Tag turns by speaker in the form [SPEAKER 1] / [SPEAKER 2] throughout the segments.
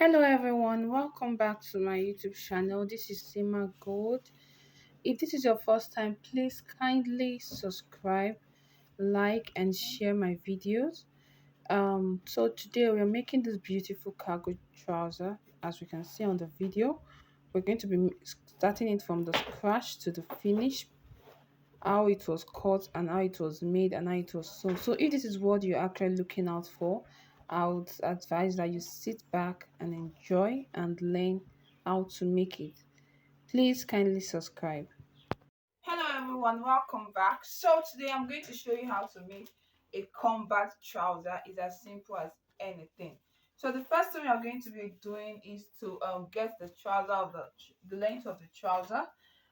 [SPEAKER 1] Hello everyone, welcome back to my YouTube channel. This is Sima Gold. If this is your first time, please kindly subscribe, like, and share my videos. So today we are making this beautiful cargo trouser, as we can see on the video. We're going to be starting it from the scratch to the finish, how it was cut and how it was made and how it was sewn. So if this is what you're actually looking out for, I would advise that you sit back and enjoy and learn how to make it. Please kindly subscribe. Hello everyone, welcome back. So today I'm going to show you how to make a combat trouser. It's as simple as anything. So the first thing we are going to be doing is to get the trouser of the length of the trouser.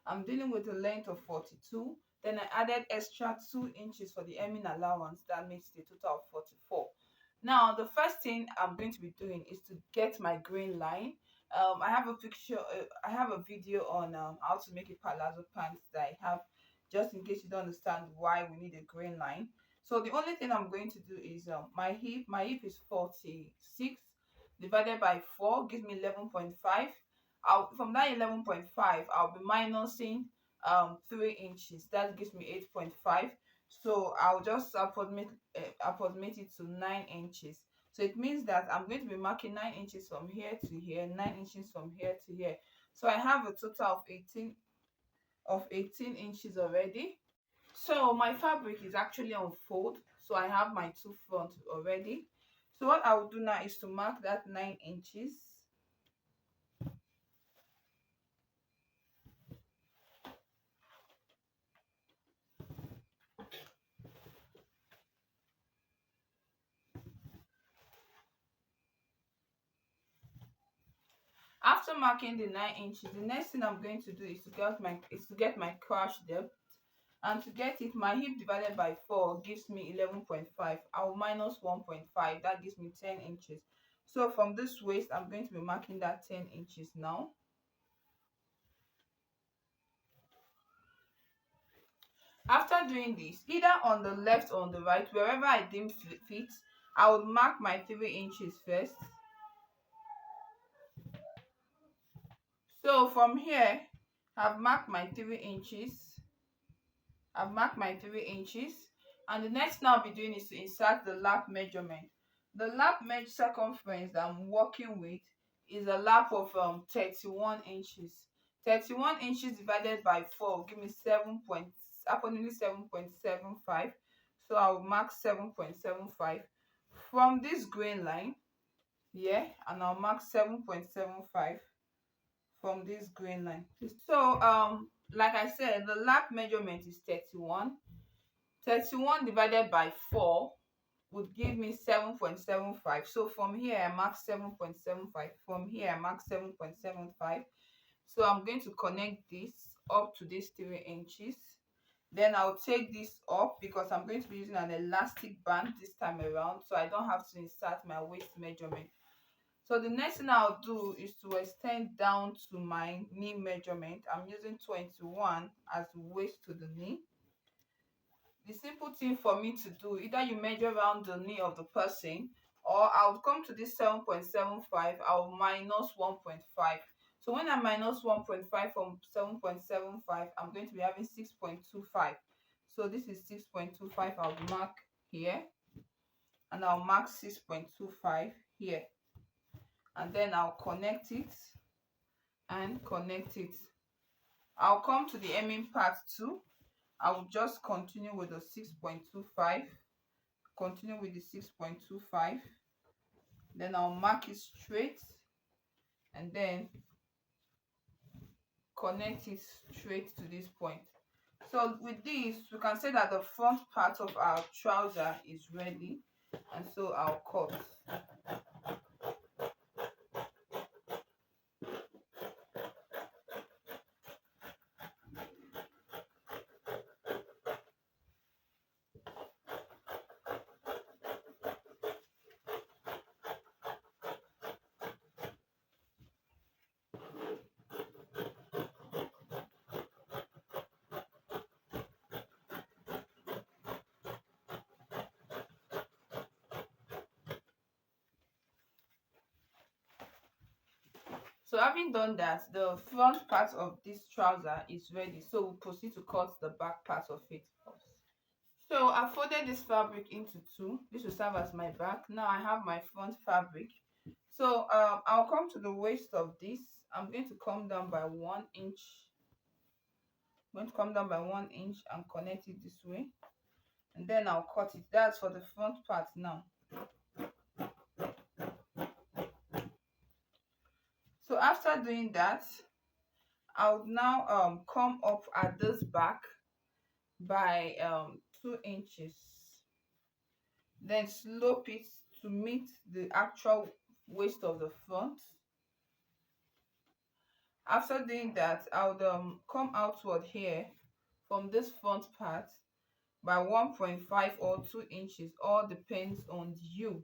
[SPEAKER 1] I'm dealing with a length of 42. Then I added extra 2 inches for the hemming allowance. That makes it a total of 44. Now the first thing I'm going to be doing is to get my grain line. I have a picture, I have a video on how to make a palazzo pants that I have, just in case you don't understand why we need a grain line. So the only thing I'm going to do is my hip is 46 divided by 4 gives me 11.5. From that 11.5 I'll be minusing 3 inches, that gives me 8.5. So I'll just approximate it to 9 inches. So it means that I'm going to be marking 9 inches from here to here, 9 inches from here to here. So I have a total of 18 inches already. So my fabric is actually on fold. So I have my two front already. So what I will do now is to mark that 9 inches. After marking the 9 inches, the next thing I'm going to do is to get my crash depth. And to get it, my hip divided by 4 gives me 11.5. I will minus 1.5, that gives me 10 inches. So from this waist, I'm going to be marking that 10 inches now. After doing this, either on the left or on the right, wherever I deem fit, I would mark my 3 inches first. So from here, I've marked my 3 inches. I've marked my 3 inches. And the next thing I'll be doing is to insert the lap measurement. The lap measure circumference that I'm working with is a lap of 31 inches. 31 inches divided by 4 give me approximately 7.75. So I'll mark 7.75 from this grain line here, and I'll mark 7.75 from this grain line. So like I said, the lap measurement is 31. 31 divided by 4 would give me 7.75. So from here I mark 7.75. From here I mark 7.75. So I'm going to connect this up to this 3 inches. Then I'll take this up because I'm going to be using an elastic band this time around, so I don't have to insert my waist measurement. So the next thing I'll do is to extend down to my knee measurement. I'm using 21 as the waist to the knee. The simple thing for me to do, either you measure around the knee of the person, or I'll come to this 7.75, I'll minus 1.5. So when I minus 1.5 from 7.75, I'm going to be having 6.25. So this is 6.25. I'll mark here, and I'll mark 6.25 here, and then I'll connect it and connect it. I'll come to the hemming part too. I will just continue with the 6.25, continue with the 6.25, then I'll mark it straight and then connect it straight to this point. So with this, we can say that the front part of our trouser is ready, and so I'll cut. So having done that, the front part of this trouser is ready, so we'll proceed to cut the back part of it first. So I folded this fabric into two. This will serve as my back. Now I have my front fabric. So I'll come to the waist of this. I'm going to come down by 1 inch. I'm going to come down by 1 inch and connect it this way, and then I'll cut it. That's for the front part. Now, so after doing that, I'll now come up at this back by 2 inches, then slope it to meet the actual waist of the front. After doing that, I would come outward here from this front part by 1.5 or 2 inches, all depends on you.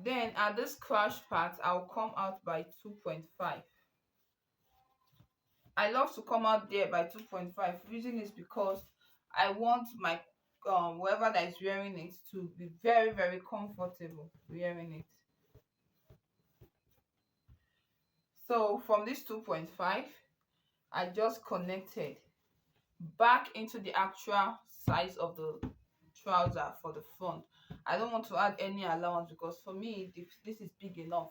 [SPEAKER 1] Then at this crash part, I'll come out by 2.5. I love to come out there by 2.5. Reason is because I want my whoever that is wearing it to be very, very comfortable wearing it. So from this 2.5, I just connected back into the actual size of the trouser for the front. I don't want to add any allowance because for me this is big enough.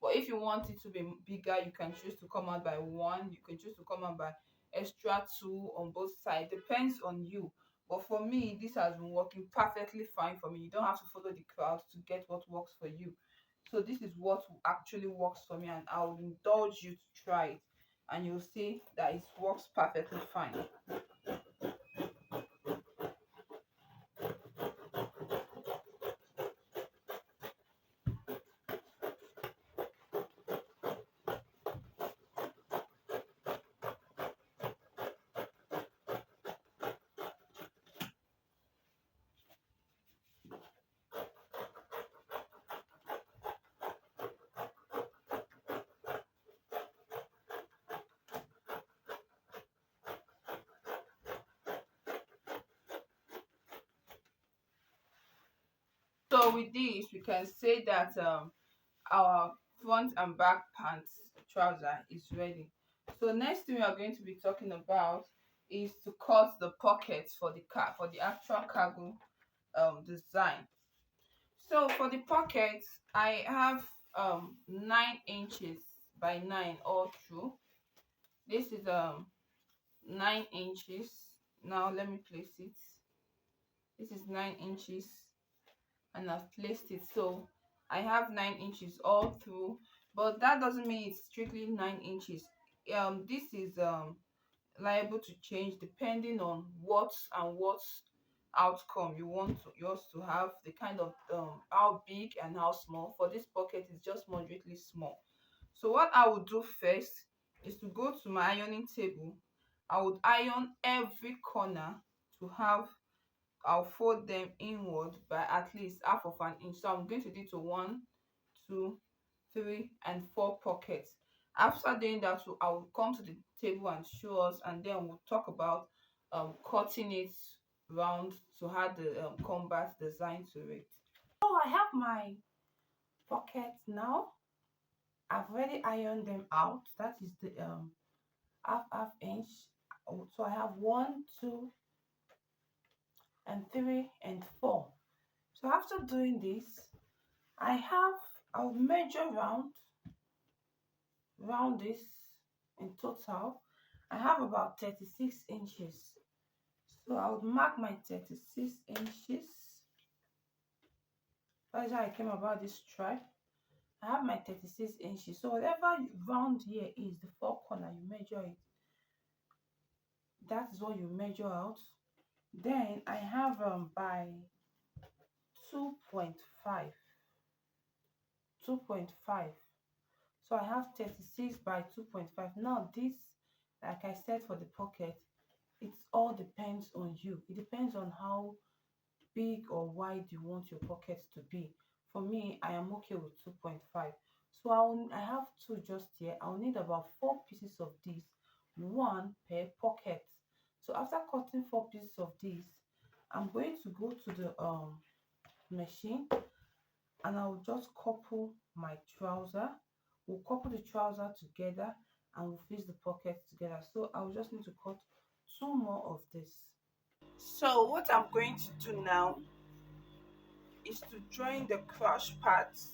[SPEAKER 1] But if you want it to be bigger, you can choose to come out by 1. You can choose to come out by extra 2 on both sides. Depends on you. But for me, this has been working perfectly fine for me. You don't have to follow the crowd to get what works for you. So this is what actually works for me, and I will indulge you to try it, and you'll see that it works perfectly fine. So with this, we can say that our front and back pants trouser is ready. So next thing we are going to be talking about is to cut the pockets for the actual cargo design. So for the pockets, I have 9 inches by 9 all through. This is 9 inches. Now let me place it. This is 9 inches, and I've placed it. So I have 9 inches all through, but that doesn't mean it's strictly 9 inches. This is liable to change depending on what outcome you want yours to have, the kind of how big and how small. For this pocket, is just moderately small. So what I would do first is to go to my ironing table. I would iron every corner to have, I'll fold them inward by at least half of an inch. So I'm going to do to 1, 2, 3, and 4 pockets. After doing that, I will come to the table and show us, and then we'll talk about cutting it round to add the combat design to it. So I have my pockets now. I've already ironed them out. That is the half inch. So I have 1, 2, and 3, and 4. So after doing this, I'll measure round this. In total, I have about 36 inches. So I would mark my 36 inches. That's how I came about this stripe. I have my 36 inches. So whatever round here is, the 4 corner, you measure it. That is what you measure out. Then I have by 2.5. So I have 36 by 2.5. Now this, like I said, for the pocket, it all depends on you. It depends on how big or wide you want your pockets to be. For me, I am okay with 2.5. So I have 2 just here. I'll need about 4 pieces of this, 1 per pocket. So after cutting 4 pieces of this, I'm going to go to the machine, and I'll just couple my trouser we'll couple the trouser together and we'll fix the pockets together. So I'll just need to cut two more of this. So what I'm going to do now is to join the crush parts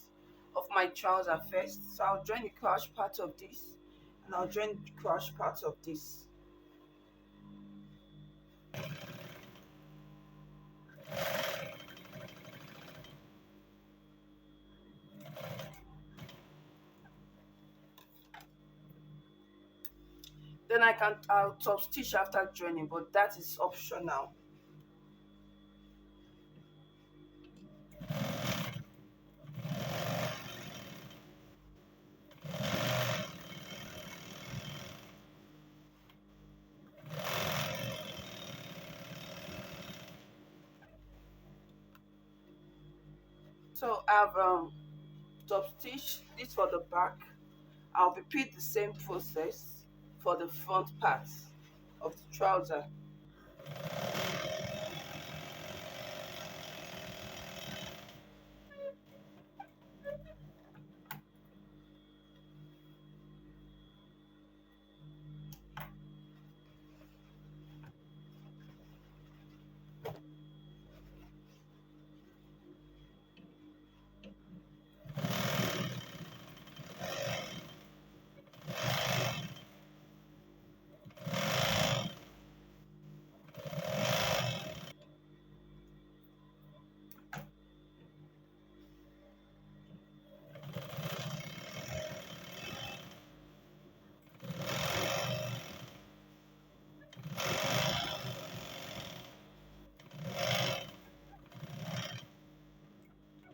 [SPEAKER 1] of my trouser first. So I'll join the crush part of this and I'll join the crush part of this. Then I'll top stitch after joining, but that is optional. So I've top stitch this for the back. I'll repeat the same process for the front part of the trouser.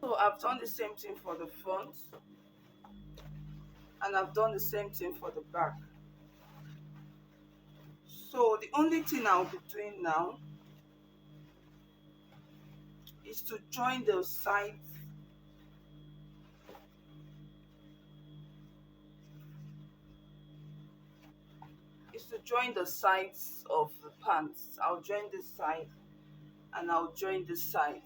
[SPEAKER 1] So I've done the same thing for the front and I've done the same thing for the back. So the only thing I'll be doing now is to join the sides of the pants. I'll join this side and I'll join this side.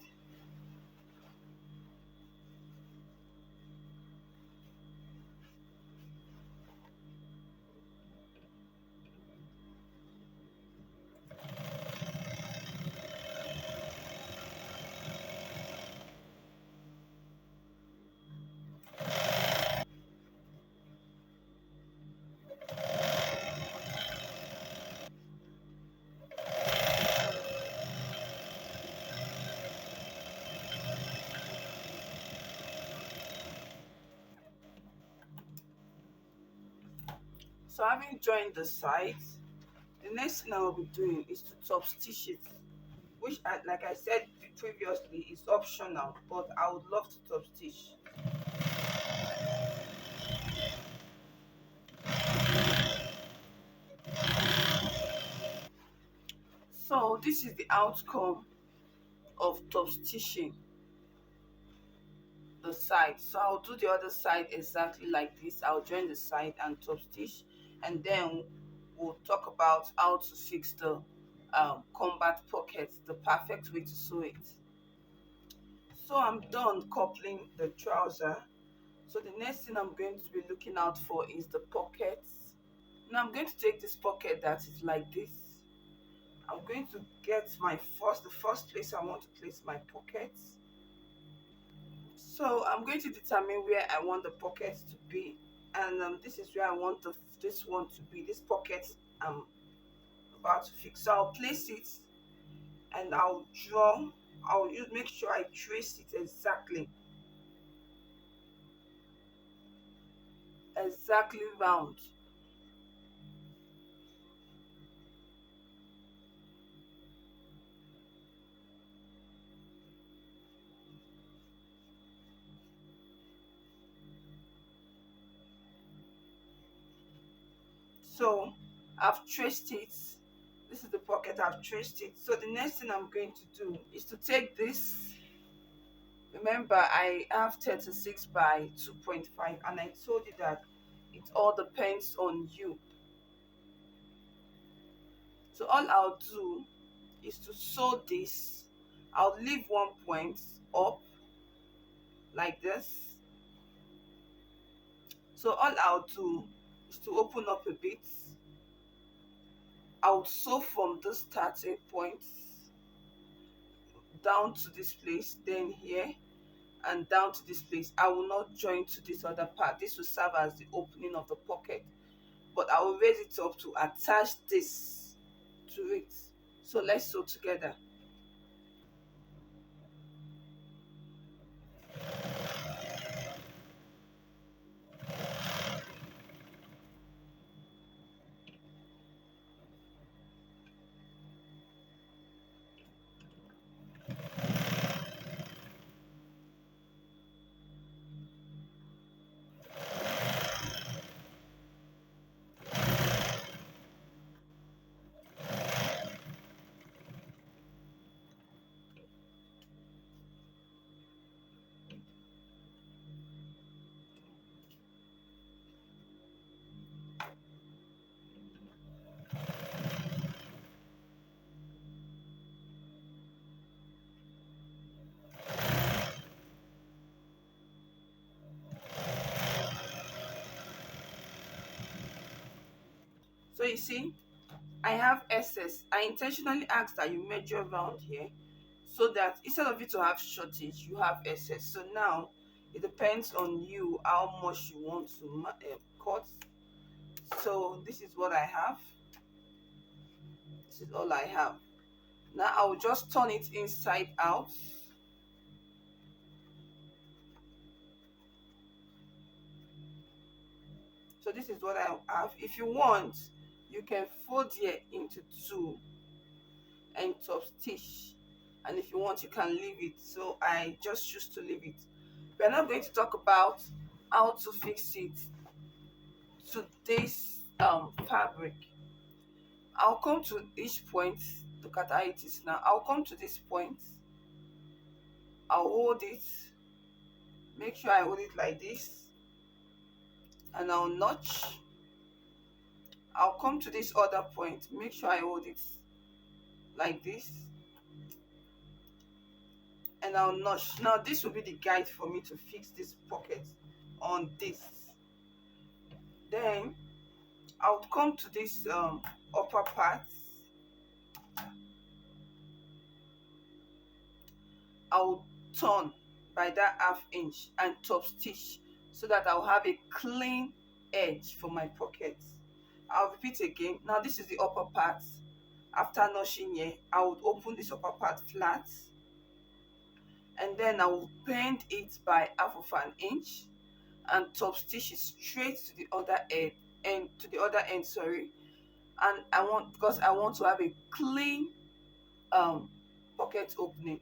[SPEAKER 1] So having joined the sides, the next thing I will be doing is to top stitch it, which like I said previously is optional, but I would love to top stitch. So this is the outcome of top stitching the side. So I'll do the other side exactly like this. I'll join the side and top stitch, and then we'll talk about how to fix the combat pocket, the perfect way to sew it. So I'm done coupling the trouser. So the next thing I'm going to be looking out for is the pockets. Now I'm going to take this pocket that is like this. I'm going to get the first place I want to place my pockets. So I'm going to determine where I want the pockets to be, and this is where I want this one to be. This pocket I'm about to fix. So I'll place it and I'll draw. Make sure I trace it exactly round. So I've traced it. This is the pocket, I've traced it. So the next thing I'm going to do is to take this. Remember, I have 36 by 2.5, and I told you that it all depends on you. So all I'll do is to sew this. I'll leave one point up like this, So all I'll do is to open up a bit. I'll sew from this starting point down to this place, then here, and down to this place. I will not join to this other part. This will serve as the opening of the pocket, but I will raise it up to attach this to it. So let's sew together. So you see, I have excess. I intentionally asked that you measure around here so that instead of you to have shortage, you have excess. So now it depends on you how much you want to cut. So this is what I have. This is all I have. Now I will just turn it inside out. So this is what I have. If you want, you can fold here into two and top stitch, and if you want you can leave it. So I just choose to leave it. We're not going to talk about how to fix it to this fabric. I'll come to each point. Look at how it is now. I'll come to this point. I'll hold it, make sure I hold it like this, and I'll notch. I'll come to this other point, make sure I hold it like this, and I'll notch. Now this will be the guide for me to fix this pocket on this. Then I'll come to this upper part. I'll turn by that half inch and top stitch so that I'll have a clean edge for my pocket. I'll repeat again. Now this is the upper part. After notching here, I would open this upper part flat, and then I will bend it by half of an inch and top stitch it straight to the other end, sorry. And I want, because I want to have a clean um pocket opening.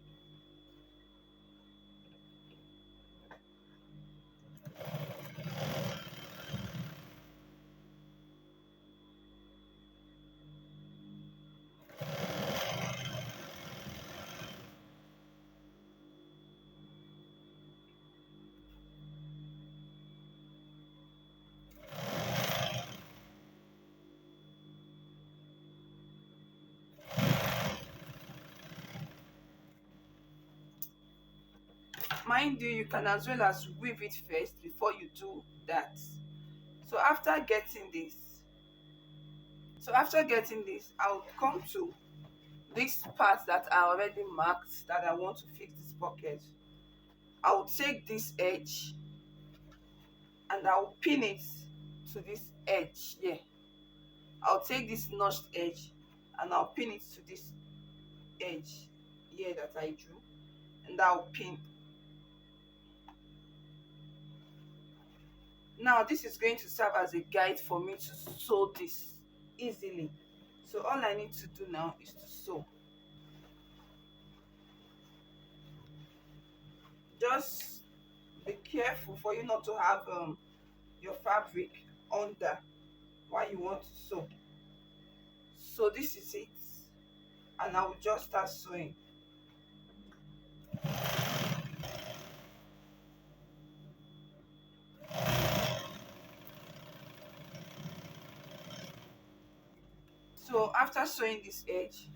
[SPEAKER 1] Mind you, you can as well as weave it first before you do that. So after getting this, I'll come to this part that I already marked that I want to fix this pocket. I'll take this edge and I'll pin it to this edge here. I'll take this notched edge and I'll pin it to this edge here that I drew, and I'll pin. Now this is going to serve as a guide for me to sew this easily. So all I need to do now is to sew. Just be careful for you not to have your fabric under while you want to sew. So this is it, and I will just start sewing. So after sewing this edge,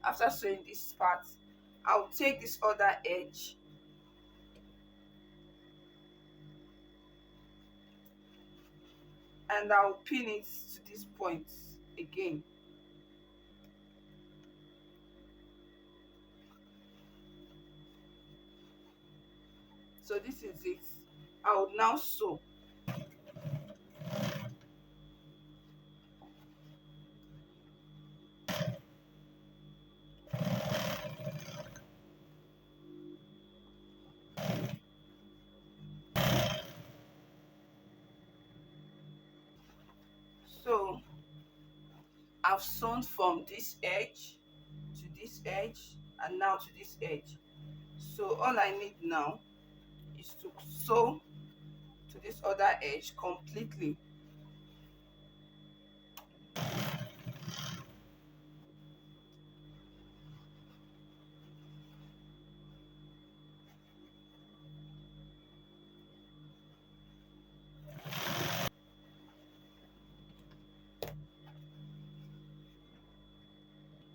[SPEAKER 1] after sewing this part, I'll take this other edge and I'll pin it to this point again. So this is it. I will now sew. So I've sewn from this edge to this edge and now to this edge. So all I need now is to sew to this other edge completely.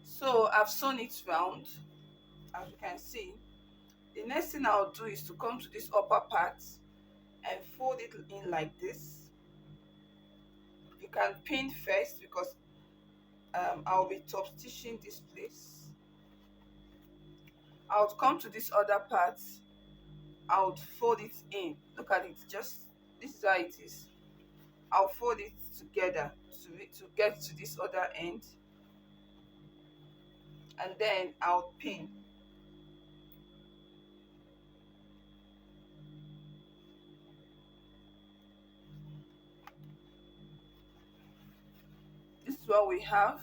[SPEAKER 1] So I've sewn it round, as you can see. The next thing I'll do is to come to this upper part and fold it in like this. You can pin first because I'll be top stitching this place. I'll come to this other part. I'll fold it in. Look at it. Just this is how it is. I'll fold it together to get to this other end, and then I'll pin. This is what we have.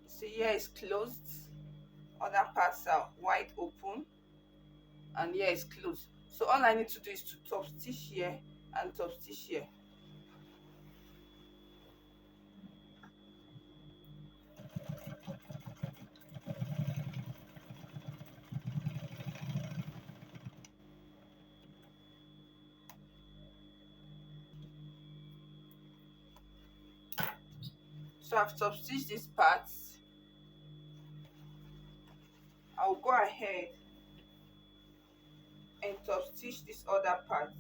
[SPEAKER 1] See, here is closed. Other parts are wide open, and here is closed. So all I need to do is to top stitch here and top stitch here. So I've top stitched these parts. I'll go ahead and top stitch this other part.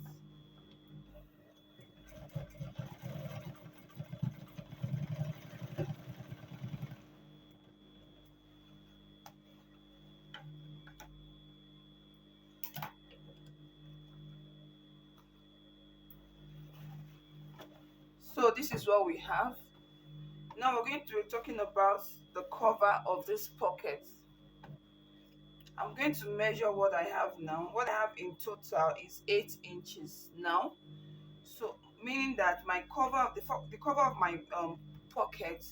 [SPEAKER 1] So this is what we have. Now we're going to be talking about the cover of this pocket. I'm going to measure what I have now. What I have in total is 8 inches now. So meaning that my cover of the cover of my pocket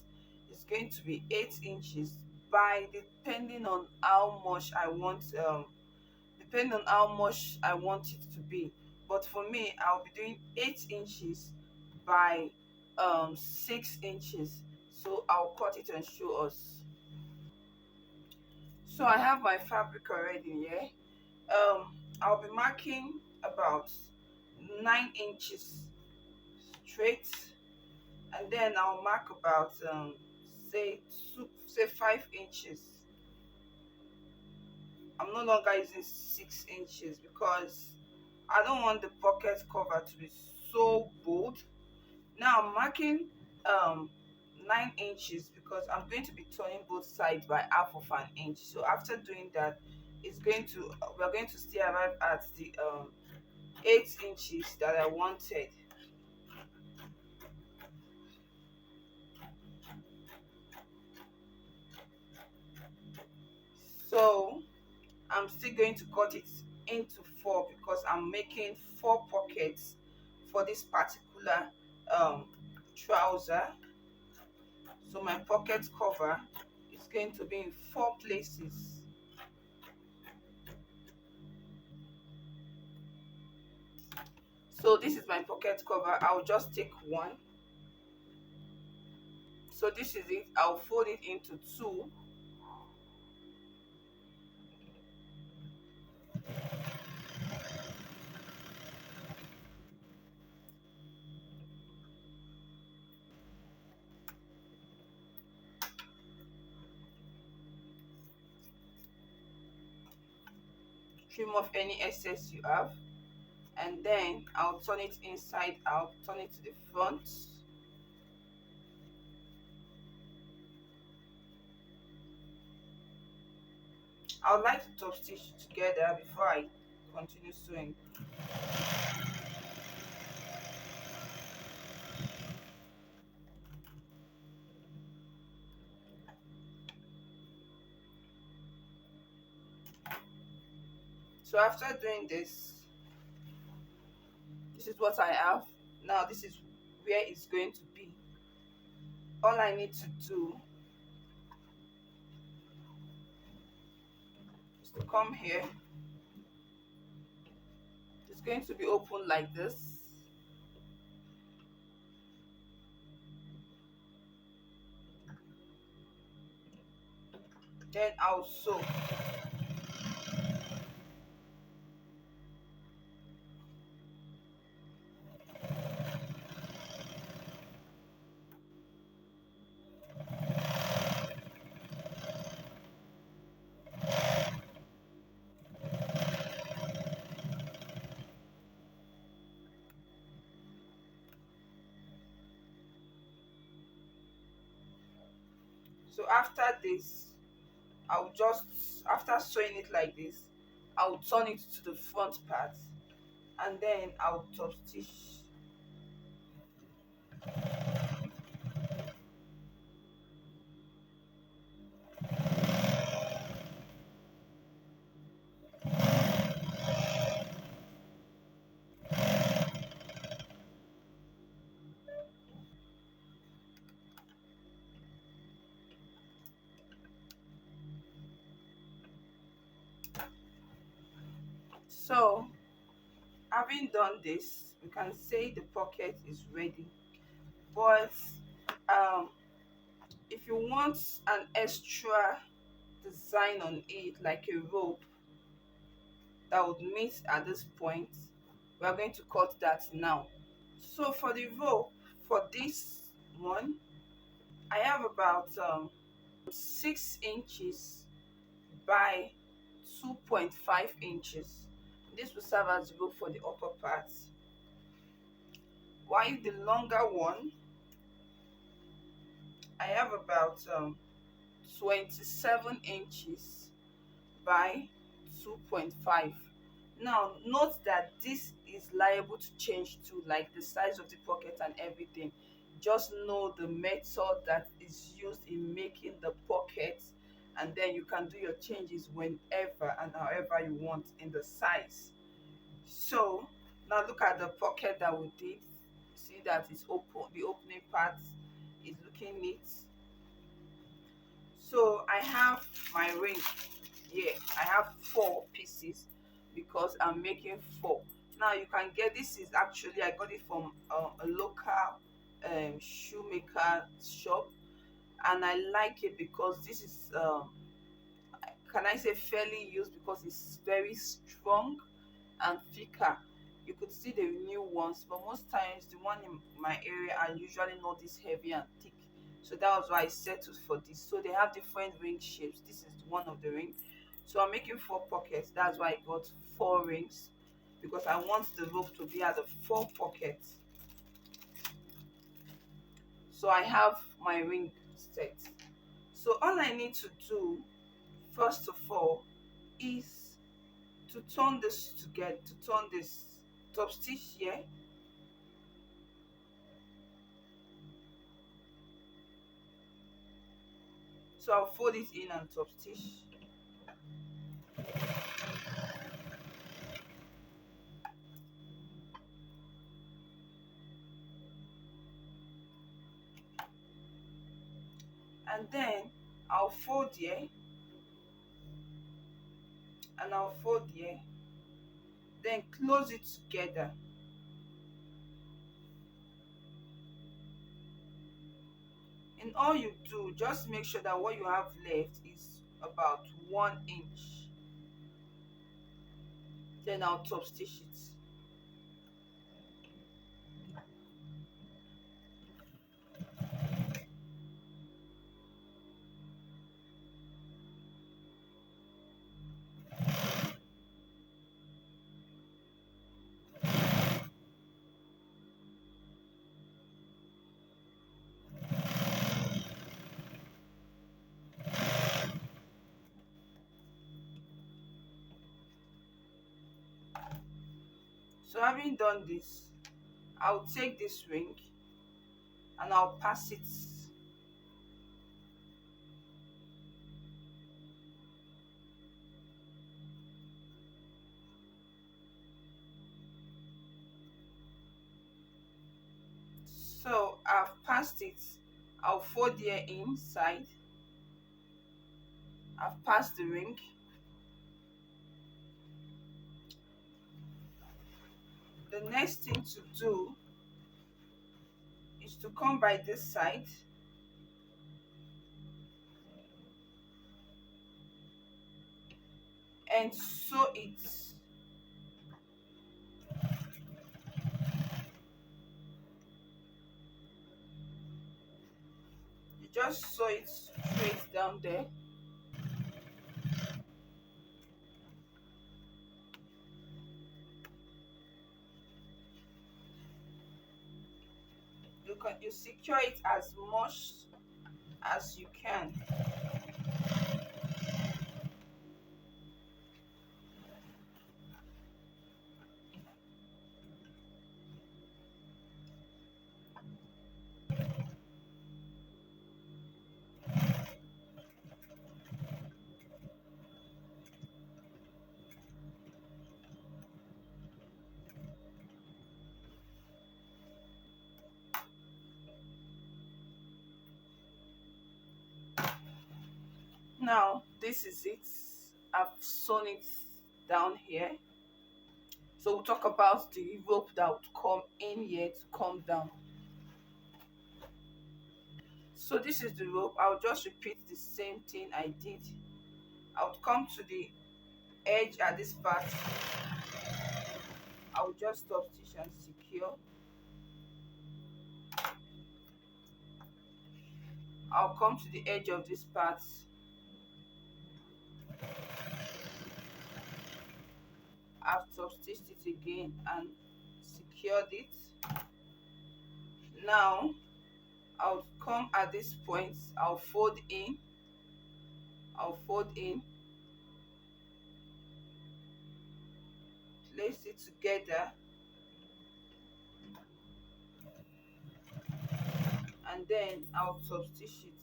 [SPEAKER 1] is going to be 8 inches by depending on how much I want depending on how much I want it to be. But for me, I'll be doing 8 inches by 6 inches. So I'll cut it and show us. So I have my fabric already here. I'll be marking about 9 inches straight, and then I'll mark about say 5 inches. I'm no longer using 6 inches because I don't want the pocket cover to be so bold. Now I'm marking um 9 inches because I'm going to be turning both sides by half of an inch. So after doing that, it's going to we're going to still arrive at the 8 inches that I wanted. So I'm still going to cut it into four because I'm making four pockets for this particular um, trouser. So my pocket cover is going to be in 4 places. So this is my pocket cover. I'll just take one. So this is it. I'll fold it into two. Trim off any excess you have, and then I'll turn it inside out, turn it to the front. I would like to top stitch together before I continue sewing. So after doing this is what I have. Now this is where it's going to be. All I need to do is to come here. It's going to be open like this. Then I'll sew. So after this, I'll just, after sewing it like this, I'll turn it to the front part, and then I'll top stitch. So having done this, we can say the pocket is ready. But um if you want an extra design on it, like a rope that would meet at this point, we are going to cut that now. So for the rope, for this one, I have about 6 inches by 2.5 inches. This will serve as rope for the upper part, while the longer one, I have about 27 inches by 2.5. Now note that this is liable to change to, like, the size of the pocket and everything. Just know the method that is used in making the pocket, and then you can do your changes whenever and however you want in the size. So now look at the pocket that we did. See that it's open, the opening part is looking neat. So I have my ring here. I have 4 pieces because I'm making 4. Now you can get, this is actually, I got it from a local shoemaker shop, and I like it because this is can I say fairly used, because it's very strong and thicker. You could see the new ones, but most times the one in my area are usually not this heavy and thick. So that was why I settled for this. So they have different ring shapes. This is one of the rings. So I'm making 4 pockets. That's why I got 4 rings, because I want the rope to be at the 4 pockets. So I have my ring set. So all I need to do first of all is to turn this together, to turn this top stitch here, so I'll fold it in and top stitch. And then I'll fold here, and I'll fold here, then close it together. And all you do, just make sure that what you have left is about 1 inch. Then I'll top stitch it. So having done this, I'll take this ring and I'll pass it. So I've passed it. I'll fold here inside. I've passed the ring. The next thing to do is to come by this side and sew it. You just sew it straight down there. You secure it as much as you can. Now this is it. I've sewn it down here. So we'll talk about the rope that would come in here to come down. So this is the rope. I'll just repeat the same thing I did. I would come to the edge at this part. I will just stop stitch and secure. I'll come to the edge of this part. I've top stitched it again and secured it. Now I'll come at this point. I'll fold in. I'll fold in. Place it together. And then I'll top stitch it.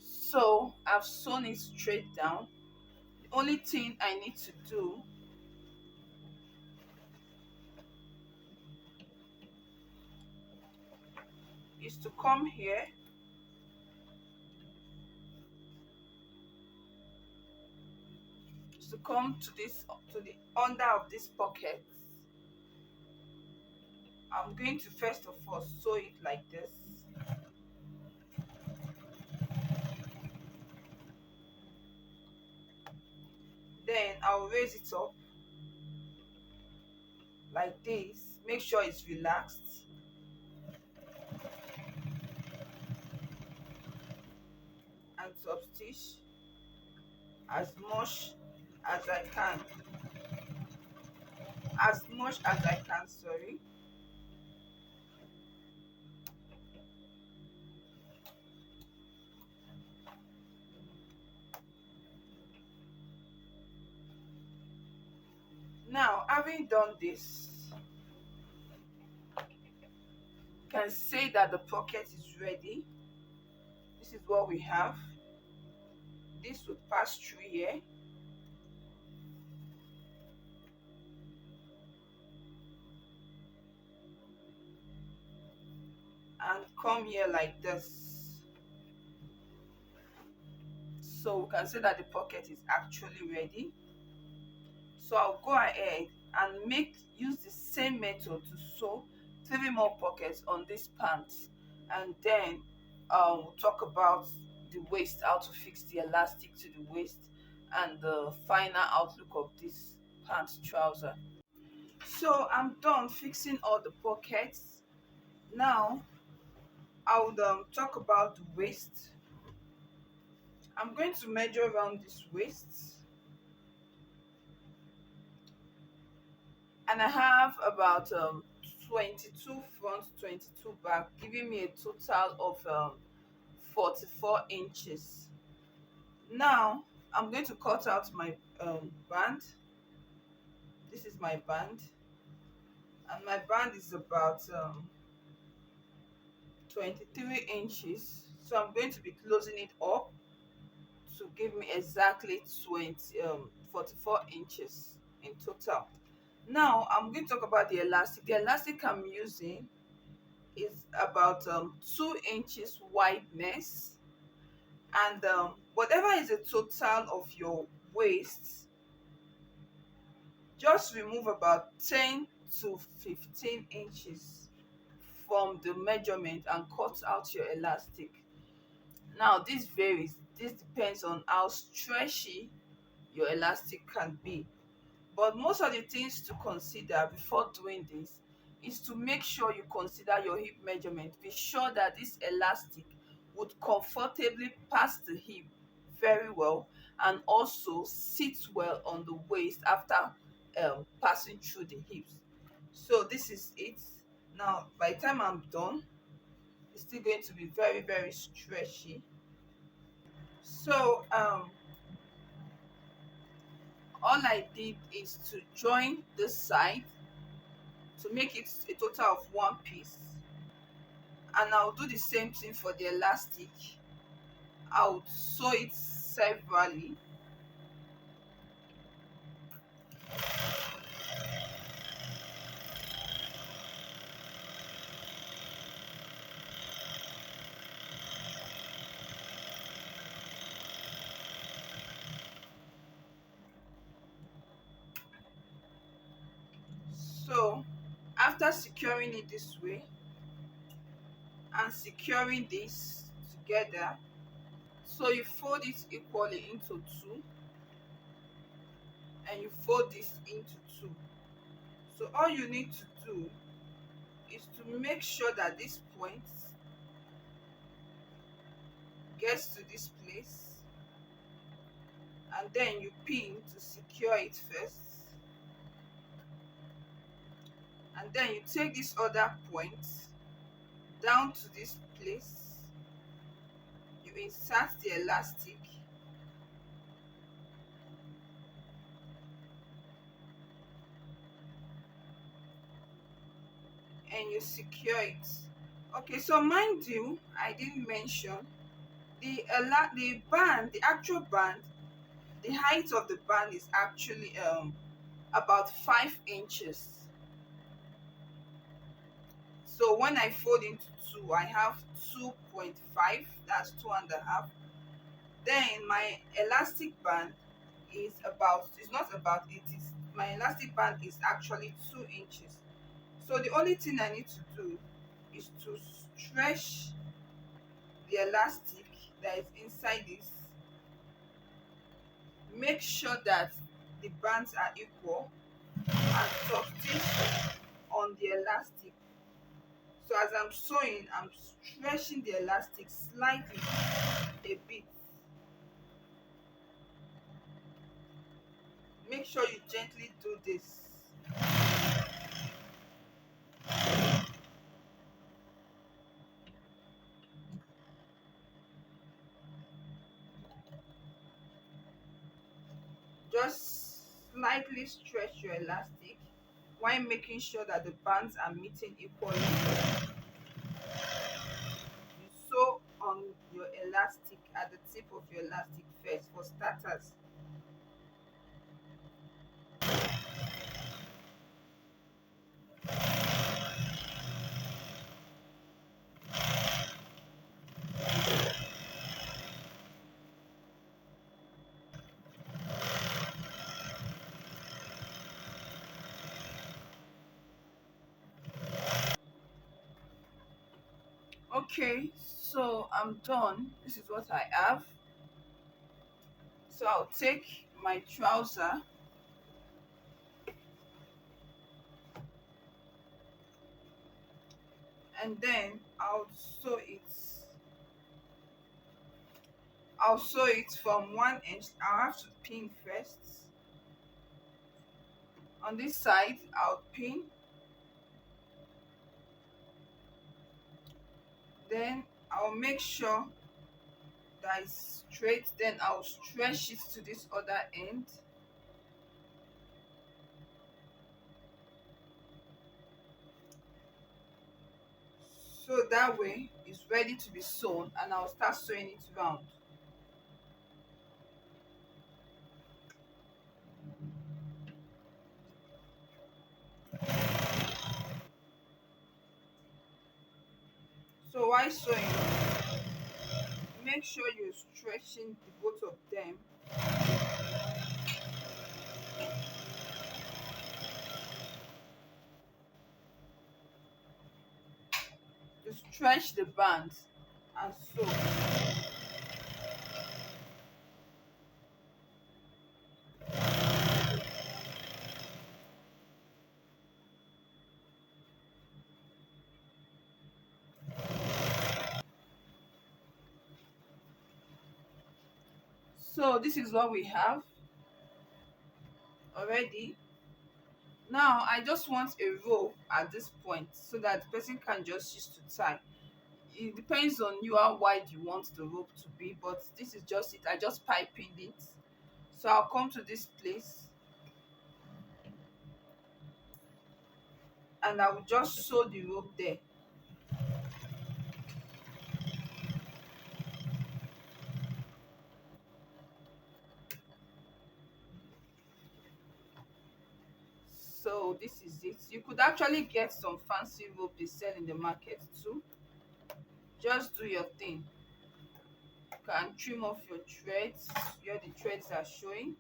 [SPEAKER 1] So I've sewn it straight down. The only thing I need to do is to come here to come to this, to the under of this pocket. I'm going to first of all sew it like this. Then I'll raise it up like this. Make sure it's relaxed. And top stitch as much as I can. As much as I can, sorry. Now, having done this, you can say that the pocket is ready. This is what we have. This would pass through here. And come here like this. So we can say that the pocket is actually ready. So I'll go ahead and use the same method to sew 3 more pockets on this pants, and then we'll talk about the waist, how to fix the elastic to the waist, and the final outlook of this pants trouser. So I'm done fixing all the pockets. Now I would talk about the waist. I'm going to measure around this waist, and I have about 22 front, 22 back, giving me a total of 44 inches. Now I'm going to cut out my band. This is my band, and my band is about 23 inches. So I'm going to be closing it up to give me exactly 44 inches in total. Now I'm going to talk about the elastic. The elastic I'm using is about 2 inches wideness, and whatever is the total of your waist, just remove about 10 to 15 inches from the measurement and cut out your elastic. Now this varies. This depends on how stretchy your elastic can be. But most of the things to consider before doing this is to make sure you consider your hip measurement. Be sure that this elastic would comfortably pass the hip very well, and also sit well on the waist after passing through the hips. So this is it. Now by the time I'm done, it's still going to be very, very stretchy. So all I did is to join this side to make it a total of one piece, and I'll do the same thing for the elastic. I'll sew it severally. So after securing it this way and securing this together, so you fold it equally into two, and you fold this into two. So all you need to do is to make sure that this point gets to this place, and then you pin to secure it first, and then you take this other point down to this place, you insert the elastic, and you secure it. Okay, so mind you, I didn't mention the band, the actual band, the height of the band is actually about 5 inches. So when I fold into two, I have 2.5, that's 2.5. Then my elastic band is about, it's not about, it is, my elastic band is actually 2 inches. So the only thing I need to do is to stretch the elastic that is inside this, make sure that the bands are equal, and tuck this on the elastic. So as I'm sewing, I'm stretching the elastic slightly, a bit. Make sure you gently do this. Just slightly stretch your elastic while making sure that the bands are meeting equally. You sew on your elastic at the tip of your elastic first for starters. Okay, so I'm done. This is what I have. So I'll take my trouser and then I'll sew it from one edge. I'll have to pin first. On this side, I'll pin. Then I'll make sure that is straight, then I'll stretch it to this other end. So that way it's ready to be sewn, and I'll start sewing it round. So while sewing, make sure you're stretching the both of them. To stretch the bands and sew. So this is what we have already. Now I just want a rope at this point so that the person can just use to tie. It depends on you how wide you want the rope to be, but this is just it. I just piping it. So I'll come to this place and I will just sew the rope there. So this is it. You could actually get some fancy rope they sell in the market too. Just do your thing. You can trim off your threads where the threads are showing.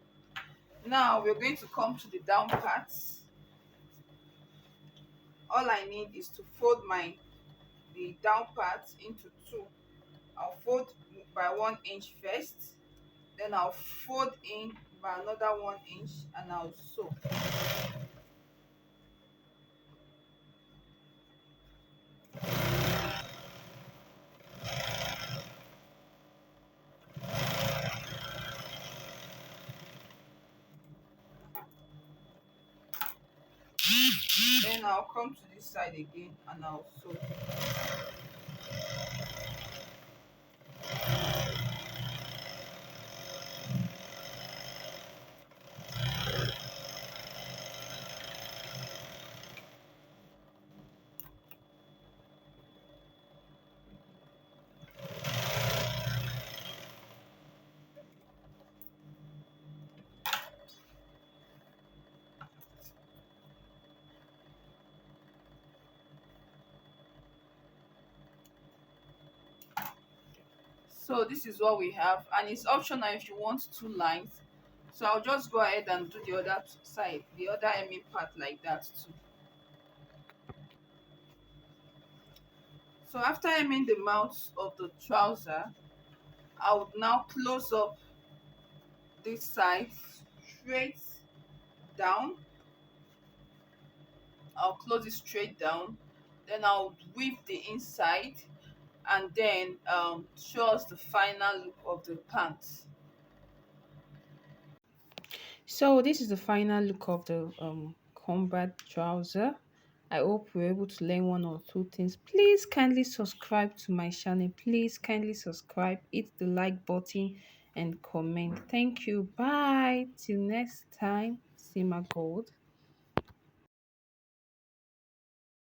[SPEAKER 1] Now we're going to come to the down parts. All I need is to fold the down part into two. I'll fold by 1 inch first, then I'll fold in by another 1 inch, and I'll sew. Then I'll come to this side again and I'll sew. So this is what we have, and it's optional if you want 2 lines. So I'll just go ahead and do the other side, the other hemming part like that too. So after hemming the mouth of the trouser, I would now close up this side straight down. I'll close it straight down, then I'll weave the inside, and then show us the final look of the pants. So this is the final look of the combat trouser. I hope we're able to learn one or two things. Please kindly subscribe to my channel. Please kindly subscribe, hit the like button and comment. Thank you. Bye. Till next time. Sima Gold.